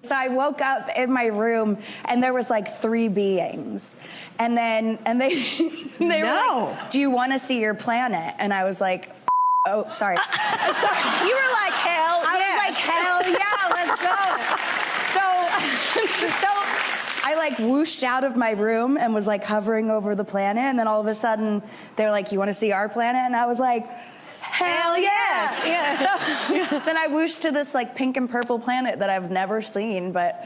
So I woke up in my room and there was like 3 beings. And they were like, do you want to see your planet? And I was like, oh, sorry. Sorry. You were like, hell yeah. I was like, hell yeah, let's go. So I like whooshed out of my room and was like hovering over the planet. And then all of a sudden they're like, you want to see our planet? And I was like, hell yeah. Yeah. So then I whooshed to this like pink and purple planet that I've never seen, but.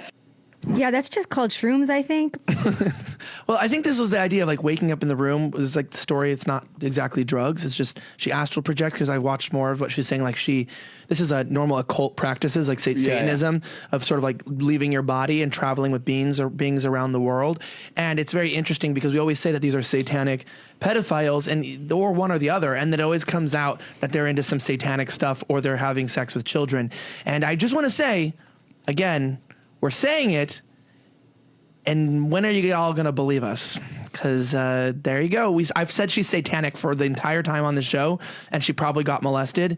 Yeah, that's just called shrooms, I think. Well, I think this was the idea of like waking up in the room. It was like the story. It's not exactly drugs. It's just she astral project, because I watched more of what she's saying. Like this is a normal occult practices like Satanism of sort of like leaving your body and traveling with beings around the world. And it's very interesting because we always say that these are satanic pedophiles or one or the other. And then it always comes out that they're into some satanic stuff or they're having sex with children. And I just want to say, again, we're saying it, and when are you all going to believe us? Because there you go. I've said she's satanic for the entire time on the show, and she probably got molested,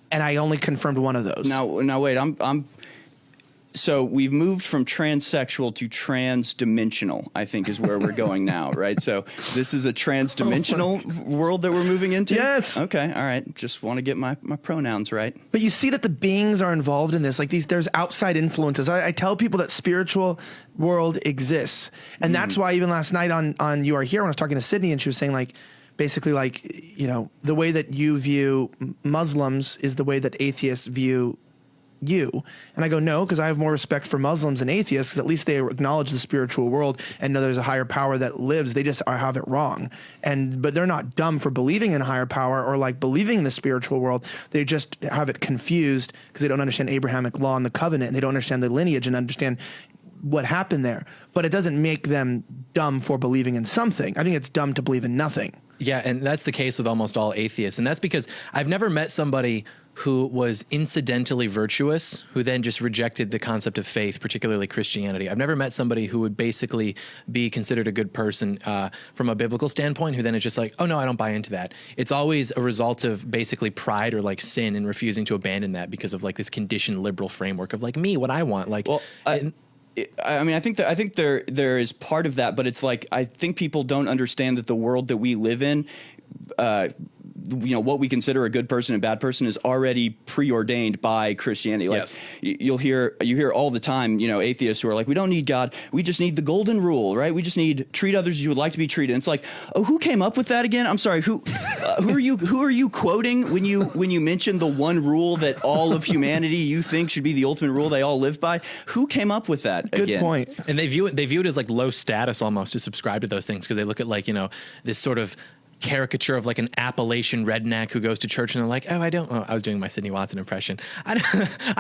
and I only confirmed one of those. Now wait, so we've moved from transsexual to trans-dimensional, I think is where we're going now, right? So this is a trans-dimensional world that we're moving into? Yes. Okay, all right. Just want to get my pronouns right. But you see that the beings are involved in this. Like there's outside influences. I tell people that spiritual world exists. And that's why even last night on You Are Here, when I was talking to Sydney, and she was saying like, basically like, you know, the way that you view Muslims is the way that atheists view you. And I go, no, because I have more respect for Muslims than atheists, because at least they acknowledge the spiritual world and know there's a higher power that lives. They just have it wrong. But they're not dumb for believing in a higher power or like believing in the spiritual world. They just have it confused because they don't understand Abrahamic law and the covenant, and they don't understand the lineage and understand what happened there. But it doesn't make them dumb for believing in something. I think it's dumb to believe in nothing. Yeah, and that's the case with almost all atheists. And that's because I've never met somebody who was incidentally virtuous, who then just rejected the concept of faith, particularly Christianity. I've never met somebody who would basically be considered a good person from a biblical standpoint, who then is just like, oh no, I don't buy into that. It's always a result of basically pride or like sin and refusing to abandon that because of like this conditioned liberal framework of like me, what I want. Like, well, I mean, I think there is part of that, but it's like I think people don't understand that the world that we live in, you know, what we consider a good person and bad person is already preordained by Christianity. Like you hear all the time, you know, atheists who are like, we don't need God, we just need the golden rule, right? We just need treat others as you would like to be treated. And it's like, oh, who came up with that again? I'm sorry, who are you quoting when you mention the one rule that all of humanity you think should be the ultimate rule they all live by? Who came up with that? Good point. And they view it as like low status almost to subscribe to those things, because they look at like, you know, this sort of caricature of like an Appalachian redneck who goes to church and they're like, I was doing my Sidney Watson impression. I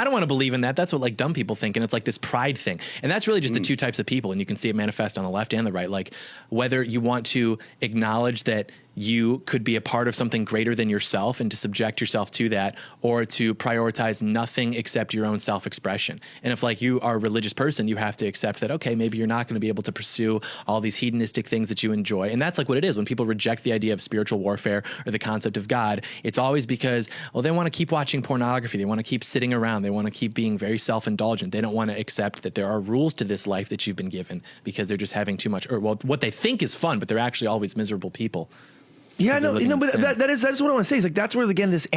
don't want to believe in that. That's what like dumb people think. And it's like this pride thing. And that's really just the two types of people. And you can see it manifest on the left and the right. Like whether you want to acknowledge that you could be a part of something greater than yourself and to subject yourself to that, or to prioritize nothing except your own self-expression. And if like you are a religious person, you have to accept that, okay, maybe you're not going to be able to pursue all these hedonistic things that you enjoy. And that's like what it is. When people reject the idea of spiritual warfare or the concept of God, it's always because, well, they want to keep watching pornography. They want to keep sitting around. They want to keep being very self-indulgent. They don't want to accept that there are rules to this life that you've been given, because they're just having too much, or well, what they think is fun, but they're actually always miserable people. Yeah, no, but that's what I want to say. Is like that's where again this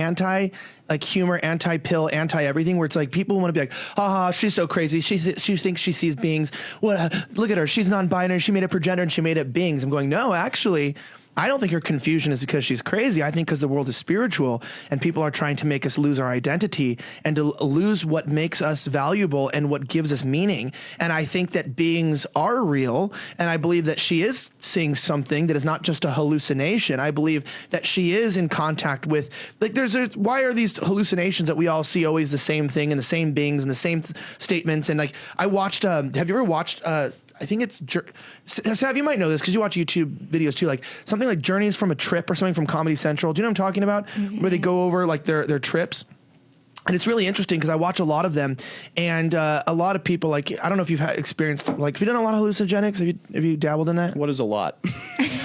humor, anti-pill, anti-everything, where it's like people want to be like, haha, she's so crazy. She thinks she sees beings. What? Look at her. She's non-binary. She made up her gender and she made up beings. I'm going, no, actually, I don't think her confusion is because she's crazy. I think because the world is spiritual and people are trying to make us lose our identity and to lose what makes us valuable and what gives us meaning. And I think that beings are real. And I believe that she is seeing something that is not just a hallucination. I believe that she is in contact with, like, why are these hallucinations that we all see always the same thing and the same beings and the same statements? And like, I watched, have you ever watched, I think it's, Sav, you might know this because you watch YouTube videos too, like something like Journeys from a Trip or something from Comedy Central. Do you know what I'm talking about? Mm-hmm. Where they go over like their trips. And it's really interesting because I watch a lot of them, and a lot of people, like, I don't know if you've experienced, like, have you done a lot of hallucinogenics? Have you dabbled in that? What is a lot?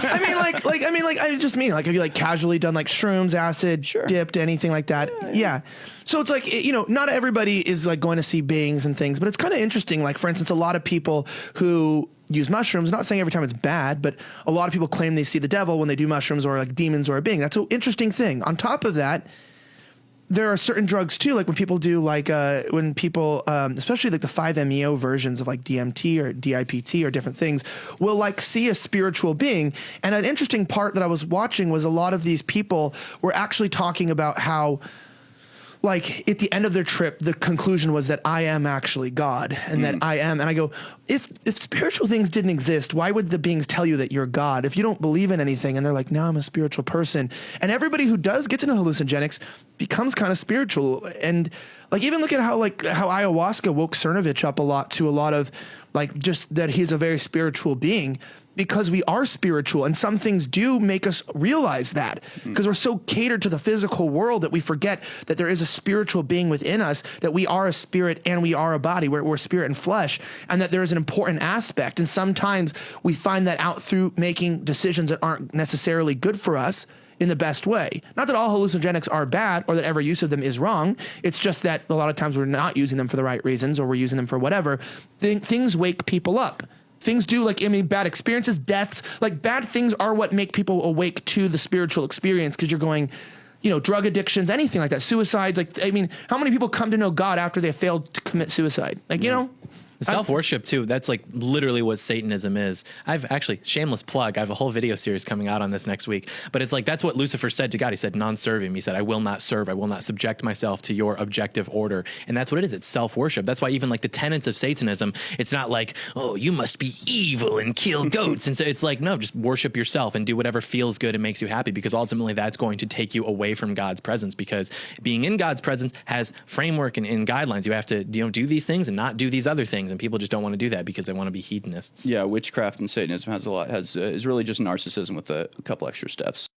I just mean like, have you like casually done like shrooms, acid, dipped, anything like that? Yeah. So it's like, not everybody is like going to see beings and things, but it's kind of interesting. Like, for instance, a lot of people who use mushrooms, not saying every time it's bad, but a lot of people claim they see the devil when they do mushrooms or like demons or a being. That's an interesting thing. On top of that, there are certain drugs too, like when people do like, especially like the 5-MeO versions of like DMT or DIPT or different things, will like see a spiritual being. And an interesting part that I was watching was a lot of these people were actually talking about how, like, at the end of their trip, the conclusion was that I am actually God, and that I am. And I go, if spiritual things didn't exist, why would the beings tell you that you're God? If you don't believe in anything, and they're like, no, I'm a spiritual person. And everybody who does get into hallucinogenics becomes kind of spiritual. And like, even look at how ayahuasca woke Cernovich up a lot to a lot of like, just that he's a very spiritual being. Because we are spiritual, and some things do make us realize that, because we're so catered to the physical world that we forget that there is a spiritual being within us, that we are a spirit and we are a body, we're spirit and flesh, and that there is an important aspect. And sometimes we find that out through making decisions that aren't necessarily good for us in the best way. Not that all hallucinogenics are bad or that every use of them is wrong. It's just that a lot of times we're not using them for the right reasons, or we're using them for whatever. Things wake people up. Things do, like, bad experiences, deaths, like bad things are what make people awake to the spiritual experience, because you're going, drug addictions, anything like that, suicides. Like, how many people come to know God after they failed to commit suicide? Like, Self-worship too. That's like literally what Satanism is. I've actually, shameless plug, I have a whole video series coming out on this next week, but it's like, that's what Lucifer said to God. He said, non-serve him. He said, I will not serve. I will not subject myself to your objective order. And that's what it is. It's self-worship. That's why even like the tenets of Satanism, it's not like, oh, you must be evil and kill goats. And so it's like, no, just worship yourself and do whatever feels good and makes you happy, because ultimately that's going to take you away from God's presence, because being in God's presence has framework and guidelines. You have to, do these things and not do these other things. And people just don't want to do that because they want to be hedonists. Yeah, witchcraft and Satanism is really just narcissism with a couple extra steps.